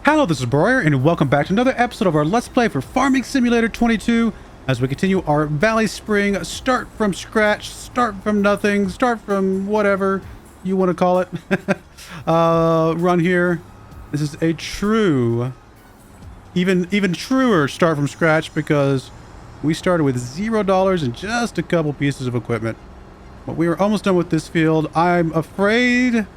Hello, this is Broyar, and welcome back to another episode of our Let's Play for Farming Simulator 22 as we continue our BallySpring start from scratch, start from nothing, start from whatever you want to call it. Run here. This is a true, even truer start from scratch because we started with $0 and just a couple pieces of equipment. But we are almost done with this field. I'm afraid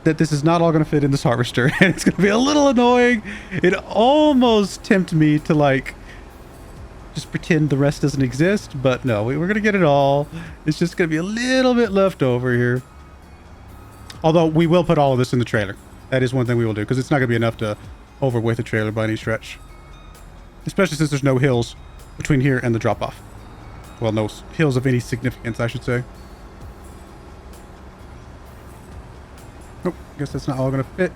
that this is not all going to fit in this harvester, and it's going to be a little annoying. It almost tempts me to like just pretend the rest doesn't exist, but no, we're going to get it all. It's just going to be a little bit left over here. Although we will put all of this in the trailer. That is one thing we will do, because it's not going to be enough to overweight the trailer by any stretch. Especially since there's no hills between here and the drop-off. Well, no hills of any significance, I should say. Nope, guess that's not all going to fit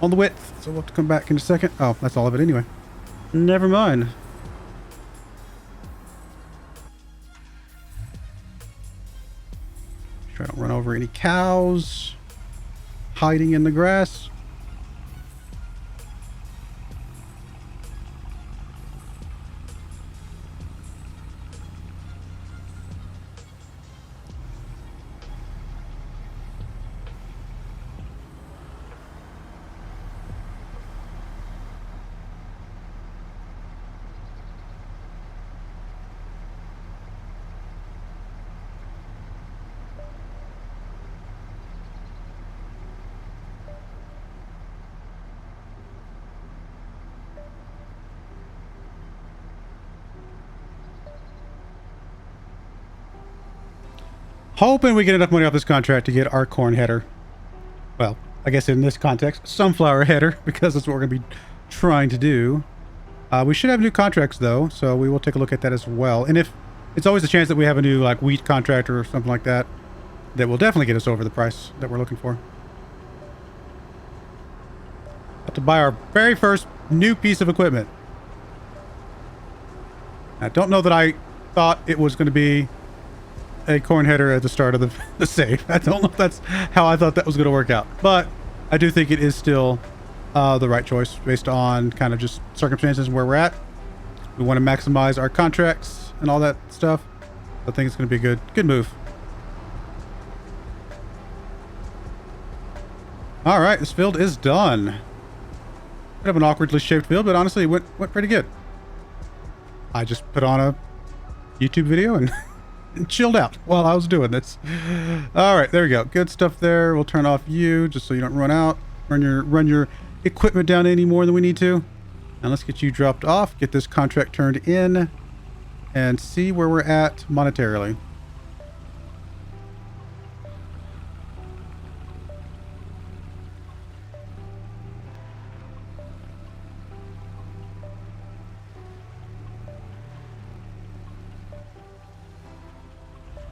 on the width, so we'll have to come back in a second. Oh, that's all of it anyway. Never mind. Make sure I don't run over any cows hiding in the grass. Hoping we get enough money off this contract to get our corn header. Well, I guess in this context, sunflower header, because that's what we're going to be trying to do. We should have new contracts, though, so we will take a look at that as well. And if it's always a chance that we have a new like wheat contract or something like that, that will definitely get us over the price that we're looking for. Have to buy our very first new piece of equipment. I don't know that I thought it was going to be a corn header at the start of the save. I don't know if that's how I thought that was going to work out, but I do think it is still the right choice based on kind of just circumstances where we're at. We want to maximize our contracts and all that stuff. I think it's going to be a good move. All right, this field is done. Bit of an awkwardly shaped field, but honestly, it went pretty good. I just put on a YouTube video and chilled out while I was doing this. All right, there we go. Good stuff there. We'll turn off you just so you don't run out. Run your equipment down any more than we need to. And let's get you dropped off. Get this contract turned in and see where we're at monetarily.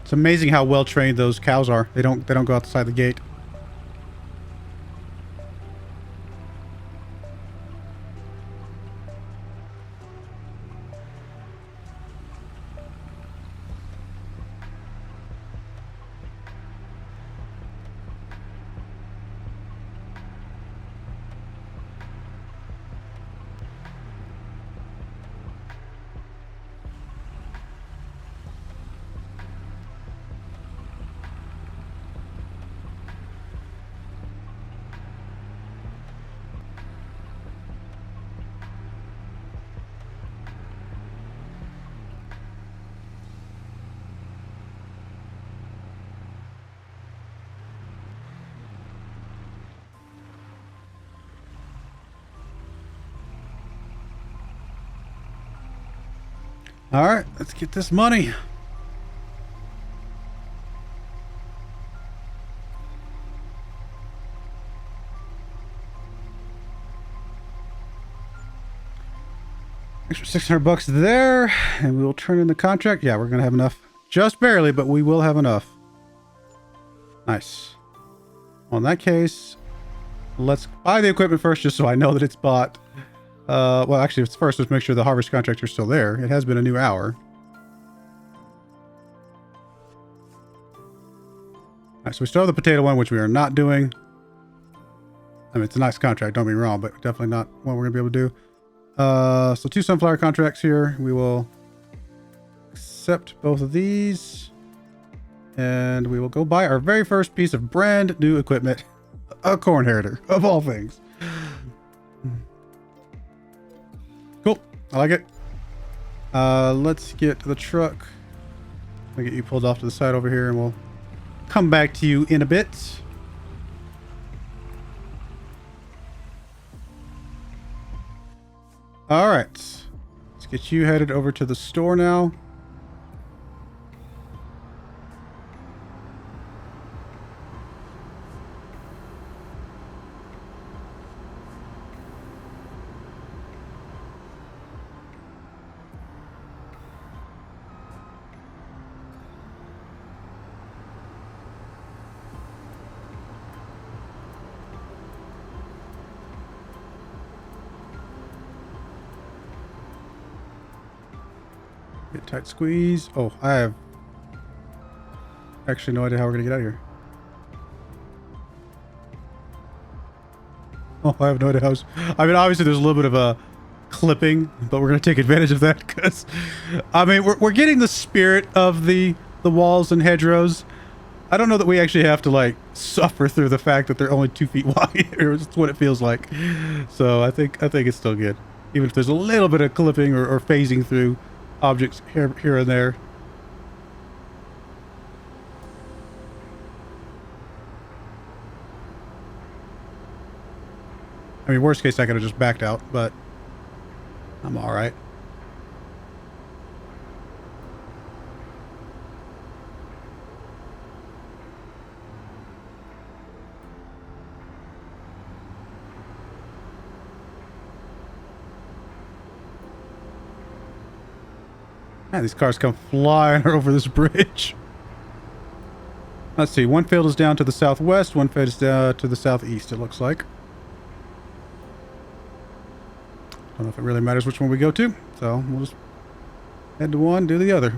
It's amazing how well trained those cows are. They don't go outside the gate. All right, let's get this money. Extra 600 bucks there, and we will turn in the contract. Yeah, we're gonna have enough, just barely, but we will have enough. Nice. Well, in that case, let's buy the equipment first, just so I know that it's bought. Well, actually, first, let's make sure the harvest contracts are still there. It has been a new hour. All right, so we still have the potato one, which we are not doing. I mean, it's a nice contract, don't be wrong, but definitely not one we're gonna be able to do. So 2 sunflower contracts here. We will accept both of these. And we will go buy our very first piece of brand new equipment. A corn herder, of all things. Cool. I like it. Let's get to the truck. I'll get you pulled off to the side over here and we'll come back to you in a bit. All right. Let's get you headed over to the store now. Get tight squeeze. Oh, I have actually no idea how we're gonna get out of here. Oh, I have no idea how. I mean, obviously there's a little bit of a clipping, but we're gonna take advantage of that because, I mean, we're getting the spirit of the walls and hedgerows. I don't know that we actually have to like suffer through the fact that they're only 2 feet wide. It's what it feels like. So I think it's still good, even if there's a little bit of clipping or phasing through objects here and there. I mean, worst case, I could have just backed out, but I'm all right. Man, these cars come flying over this bridge. Let's see. One field is down to the southwest. One field is down to the southeast, it looks like. Don't know if it really matters which one we go to. So we'll just head to one, do the other.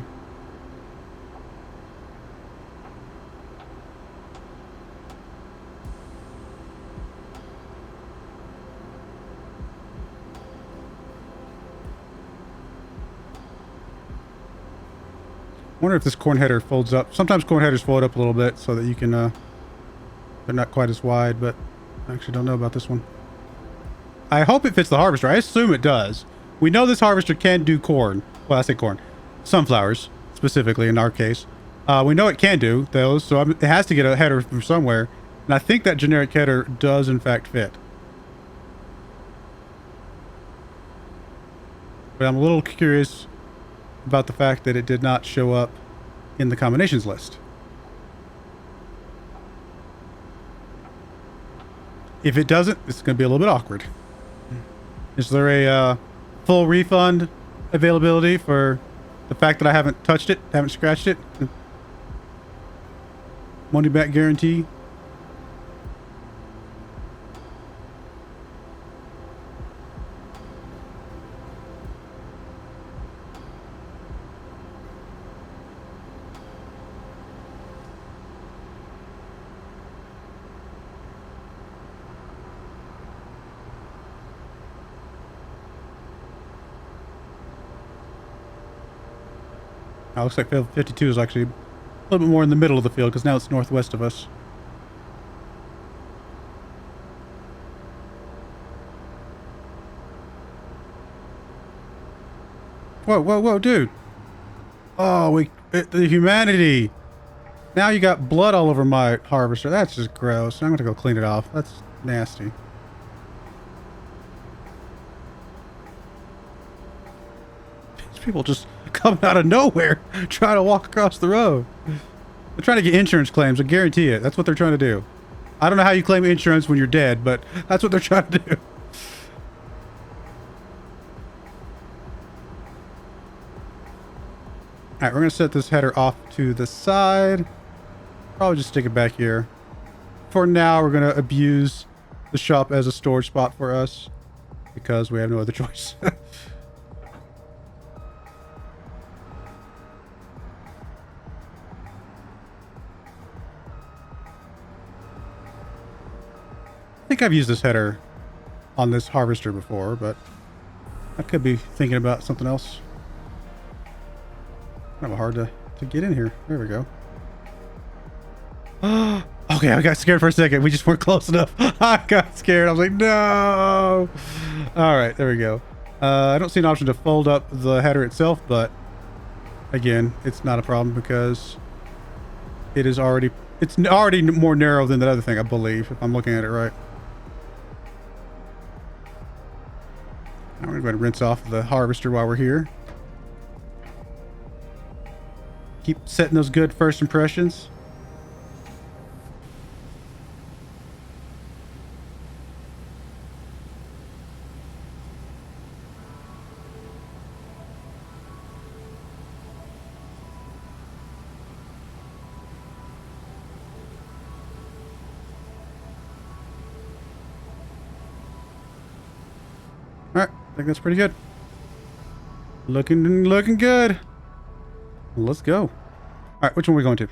Wonder if this corn header folds up. Sometimes corn headers fold up a little bit so that you can, they're not quite as wide, but I actually don't know about this one. I hope it fits the harvester. I assume it does. We know this harvester can do corn. Well, I say corn. Sunflowers, specifically in our case. We know it can do those, so it has to get a header from somewhere. And I think that generic header does in fact fit. But I'm a little curious about the fact that it did not show up in the combinations list. If it doesn't, it's going to be a little bit awkward. Is there a full refund availability for the fact that I haven't touched it, haven't scratched it? Money back guarantee? Oh, looks like field 52 is actually a little bit more in the middle of the field because now it's northwest of us. Whoa, whoa, whoa, dude. Oh, the humanity. Now you got blood all over my harvester. That's just gross. I'm going to go clean it off. That's nasty. These people just coming out of nowhere trying to walk across the road. They're trying to get insurance claims. I guarantee it. That's what they're trying to do. I don't know how you claim insurance when you're dead, but that's what they're trying to do. Alright, we're going to set this header off to the side. Probably just stick it back here. For now, we're going to abuse the shop as a storage spot for us because we have no other choice. I think think I've used this header on this harvester before, but I could be thinking about something else. Kind of hard to get in here. There we go. Okay, I got scared for a second. We just weren't close enough. I got scared. I was like, no. All right, there we go. I don't see an option to fold up the header itself, but again, it's not a problem because it's already more narrow than that other thing, I believe, if I'm looking at it right. Now we're going to go ahead and rinse off the harvester while we're here. Keep setting those good first impressions. All right, I think that's pretty good. Looking good. Let's go. All right, which one are we going to?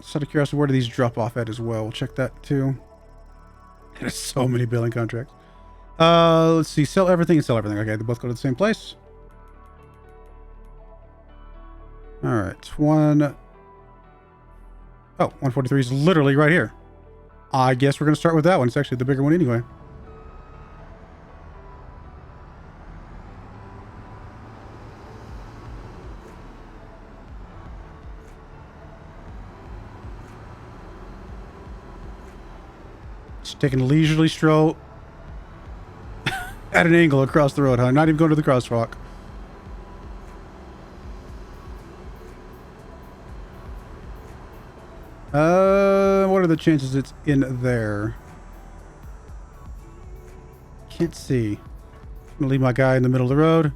Just out of curiosity, where do these drop off at as well? We'll check that too. There's so many billing contracts. Let's see. Sell everything and sell everything. Okay, they both go to the same place. All right, 143 is literally right here. I guess we're going to start with that one. It's actually the bigger one anyway. Just taking a leisurely stroll at an angle across the road, huh? Not even going to the crosswalk. What are the chances it's in there? Can't see. I'm gonna leave my guy in the middle of the road.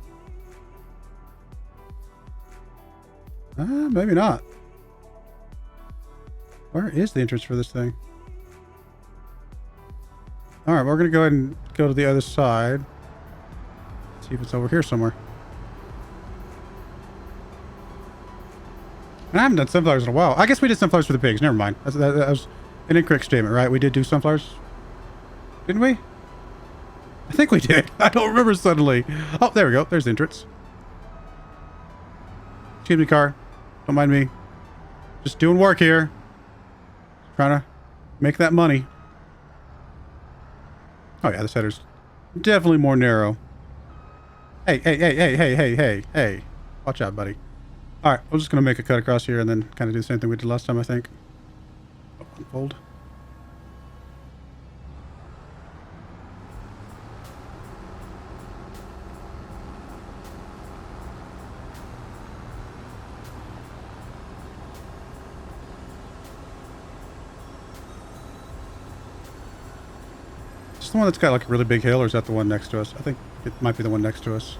Maybe not. Where is the entrance for this thing? All right, we're gonna go ahead and go to the other side. See if it's over here somewhere. And I haven't done sunflowers in a while. I guess we did sunflowers for the pigs. Never mind. That was an incorrect statement, right? We did do sunflowers, didn't we? I think we did. I don't remember suddenly. Oh, there we go. There's the entrance. Excuse me, car. Don't mind me. Just doing work here. Trying to make that money. Oh yeah, this header's definitely more narrow. Hey. Watch out, buddy. All right, we're just going to make a cut across here and then kind of do the same thing we did last time, I think. Unfold. Is this the one that's got like a really big hill, or is that the one next to us? I think it might be the one next to us.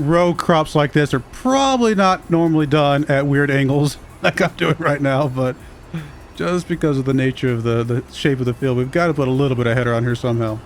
Row crops like this are probably not normally done at weird angles like I'm doing right now, but just because of the nature of the shape of the field, we've got to put a little bit of header on here somehow.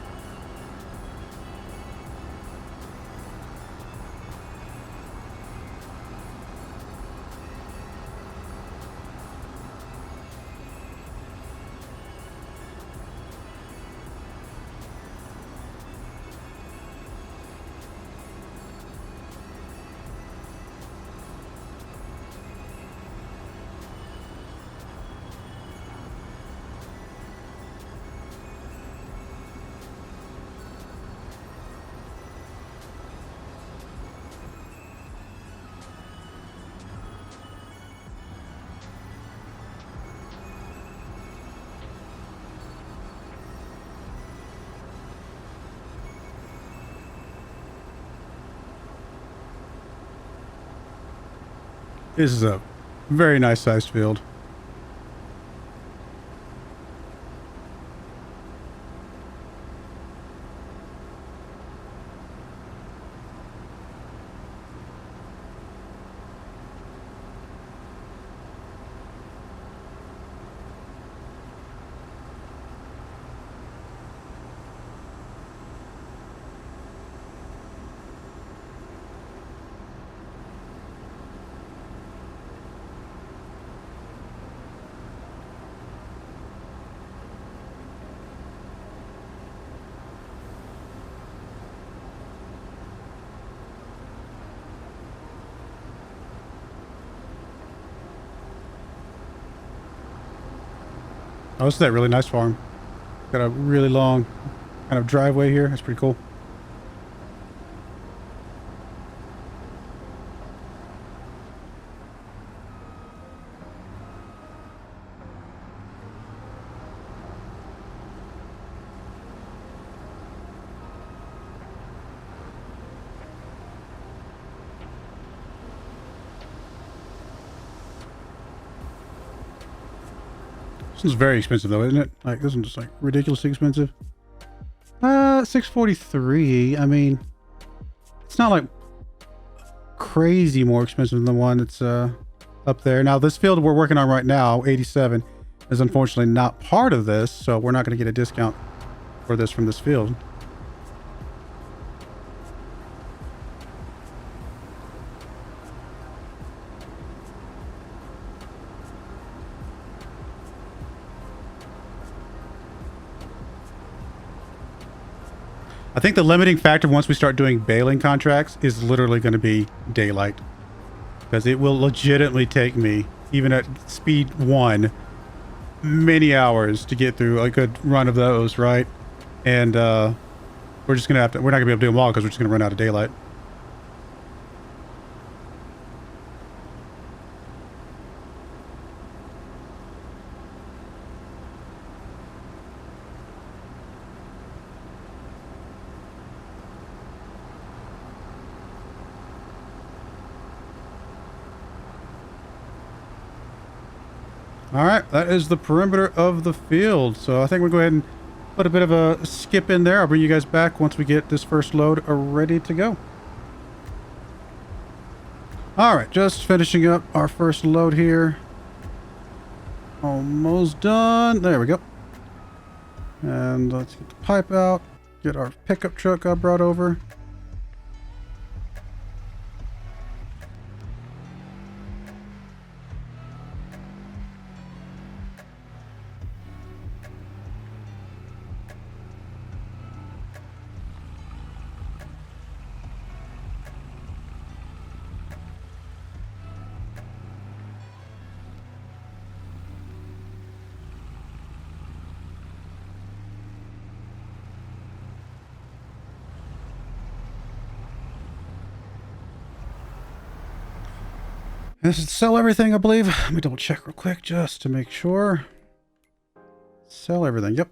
This is a very nice sized field. Oh, this is that really nice farm. Got a really long kind of driveway here. That's pretty cool. This is very expensive though, isn't it? Like this one's just like ridiculously expensive. 643. I mean, it's not like crazy more expensive than the one that's up there. Now this field we're working on right now, 87, is unfortunately not part of this, so we're not going to get a discount for this from this field. I think the limiting factor once we start doing baling contracts is literally going to be daylight. Because it will legitimately take me, even at speed 1, many hours to get through a good run of those, right? And we're just going to have to, we're not going to be able to do them all because we're just going to run out of daylight. All right, that is the perimeter of the field. So I think we'll go ahead and put a bit of a skip in there. I'll bring you guys back once we get this first load ready to go. All right, just finishing up our first load here. Almost done. There we go. And let's get the pipe out, get our pickup truck brought over. This is sell everything, I believe. Let me double check real quick just to make sure. Sell everything. Yep.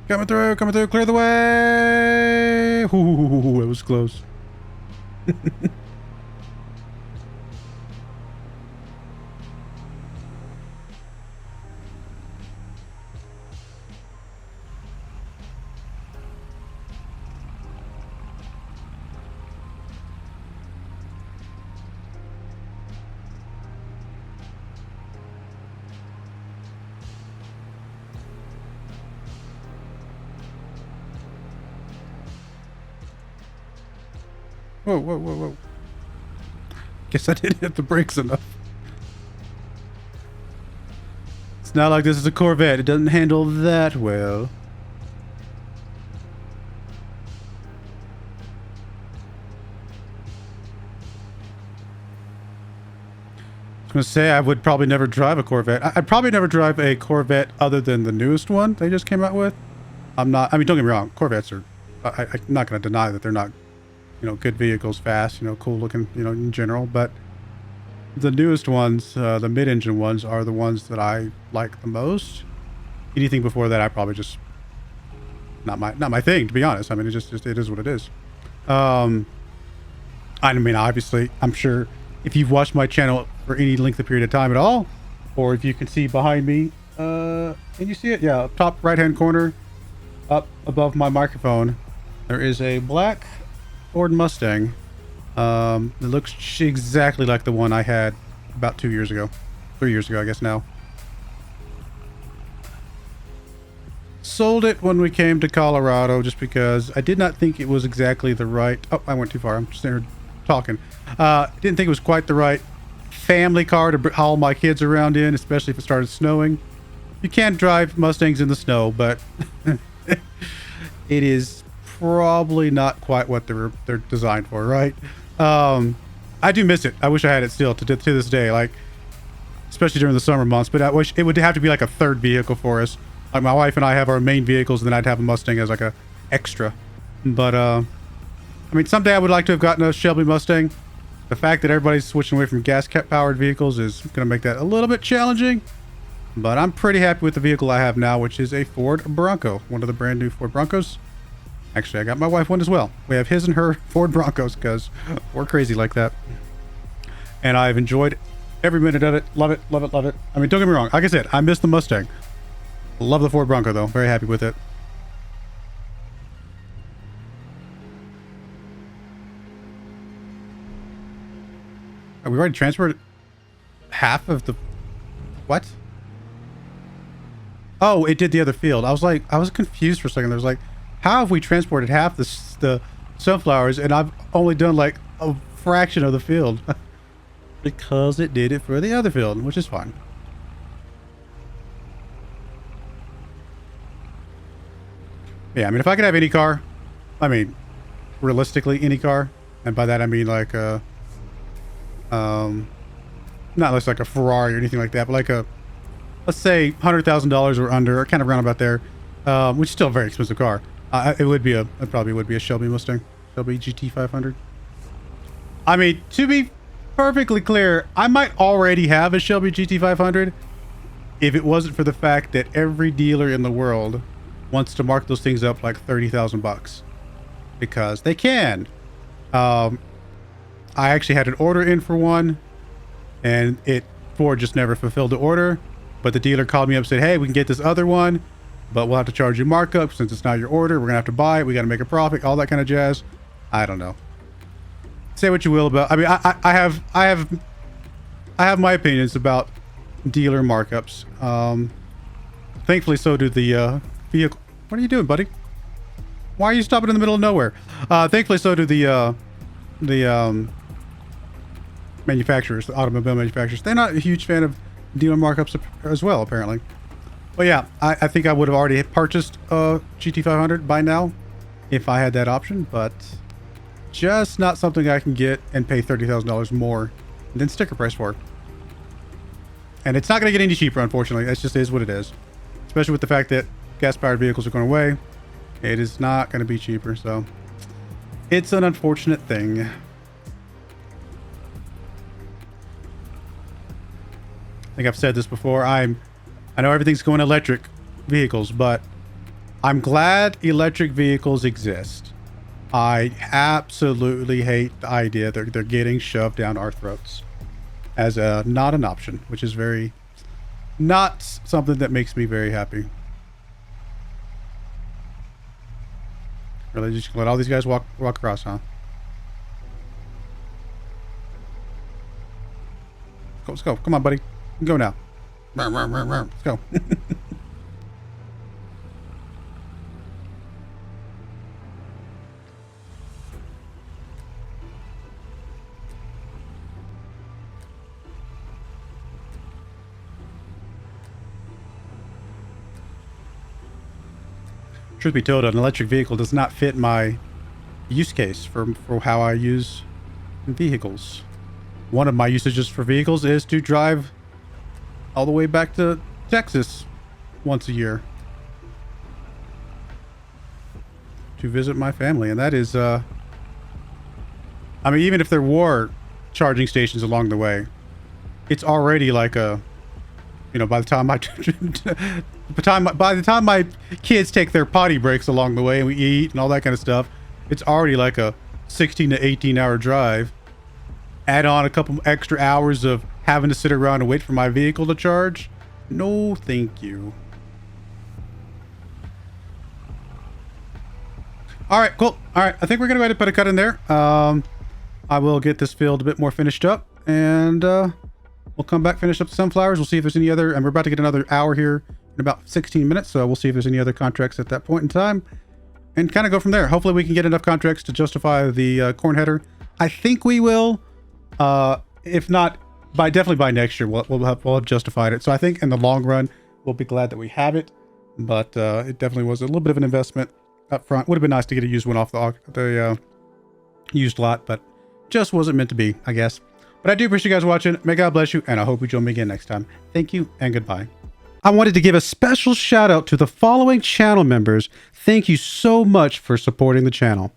Coming through, clear the way! Ooh, it was close. Whoa, whoa, whoa, whoa. Guess I didn't hit the brakes enough. It's not like this is a Corvette. It doesn't handle that well. I was going to say I would probably never drive a Corvette. I'd probably never drive a Corvette other than the newest one they just came out with. I mean, don't get me wrong. Corvettes are, I'm not going to deny that they're not, you know, good vehicles, fast, you know, cool looking, you know, in general. But the newest ones, the mid-engine ones, are the ones that I like the most. Anything before that, I probably just not my thing, to be honest. I mean, it is what it is. I mean, obviously, I'm sure if you've watched my channel for any length of period of time at all, or if you can see behind me, can you see it? Yeah, top right-hand corner, up above my microphone, there is a black Ford Mustang. It looks exactly like the one I had about 2 years ago. 3 years ago, I guess now. Sold it when we came to Colorado just because I did not think it was exactly the right... Oh, I went too far. I'm just there talking. Didn't think it was quite the right family car to haul my kids around in, especially if it started snowing. You can't drive Mustangs in the snow, but it is probably not quite what they're designed for, right? I do miss it. I wish I had it still to this day, like especially during the summer months. But I wish it would have to be like a third vehicle for us. Like my wife and I have our main vehicles, and then I'd have a Mustang as like a extra. But I mean, someday I would like to have gotten a Shelby Mustang. The fact that everybody's switching away from gas-powered vehicles is going to make that a little bit challenging. But I'm pretty happy with the vehicle I have now, which is a Ford Bronco, one of the brand new Ford Broncos. Actually, I got my wife one as well. We have his and her Ford Broncos because we're crazy like that. And I've enjoyed every minute of it. Love it, love it, love it. I mean, don't get me wrong. Like I said, I miss the Mustang. Love the Ford Bronco, though. Very happy with it. Are we already transferred half of the... What? Oh, it did the other field. I was like, I was confused for a second. There was like, how have we transported half the sunflowers and I've only done like a fraction of the field? Because it did it for the other field, which is fine. Yeah, I mean, if I could have any car, I mean, realistically, any car, and by that I mean like not like a Ferrari or anything like that, but like a, let's say $100,000 or under, or kind of round about there, which is still a very expensive car. It probably would be a Shelby Mustang, Shelby GT500. I mean, to be perfectly clear, I might already have a Shelby GT500 if it wasn't for the fact that every dealer in the world wants to mark those things up like 30,000 bucks because they can. I actually had an order in for one, and Ford just never fulfilled the order. But the dealer called me up and said, "Hey, we can get this other one, but we'll have to charge you markup since it's not your order. We're gonna have to buy it. We got to make a profit." All that kind of jazz. I don't know. Say what you will about. I mean, I have my opinions about dealer markups. Thankfully, so do the vehicle. What are you doing, buddy? Why are you stopping in the middle of nowhere? Thankfully, so do the manufacturers, the automobile manufacturers. They're not a huge fan of dealer markups as well, apparently. But yeah, I think I would have already purchased a GT500 by now if I had that option, but just not something I can get and pay $30,000 more than sticker price for. And it's not going to get any cheaper, unfortunately. That just is what it is. Especially with the fact that gas-powered vehicles are going away. It is not going to be cheaper, so it's an unfortunate thing. I think I've said this before. I know everything's going electric vehicles, but I'm glad electric vehicles exist. I absolutely hate the idea that they're getting shoved down our throats as not an option, which is very not something that makes me very happy. Really, just let all these guys walk across, huh? Let's go. Come on, buddy. Go now. Let's go. Truth be told, an electric vehicle does not fit my use case for how I use vehicles. One of my usages for vehicles is to drive all the way back to Texas once a year to visit my family. And that is, I mean, even if there were charging stations along the way, it's already like a, you know, by the time my kids take their potty breaks along the way and we eat and all that kind of stuff, it's already like a 16 to 18 hour drive. Add on a couple extra hours of having to sit around and wait for my vehicle to charge. No, thank you. All right, cool. All right, I think we're gonna go ahead and put a cut in there. I will get this field a bit more finished up, and we'll come back, finish up the sunflowers. We'll see if there's any other, and we're about to get another hour here in about 16 minutes, so we'll see if there's any other contracts at that point in time, and kind of go from there. Hopefully we can get enough contracts to justify the corn header. I think we will. If not, definitely by next year, we'll have justified it. So I think in the long run, we'll be glad that we have it, but it definitely was a little bit of an investment up front. Would have been nice to get a used one off the used lot, but just wasn't meant to be, I guess. But I do appreciate you guys watching. May God bless you, and I hope you join me again next time. Thank you, and goodbye. I wanted to give a special shout out to the following channel members. Thank you so much for supporting the channel.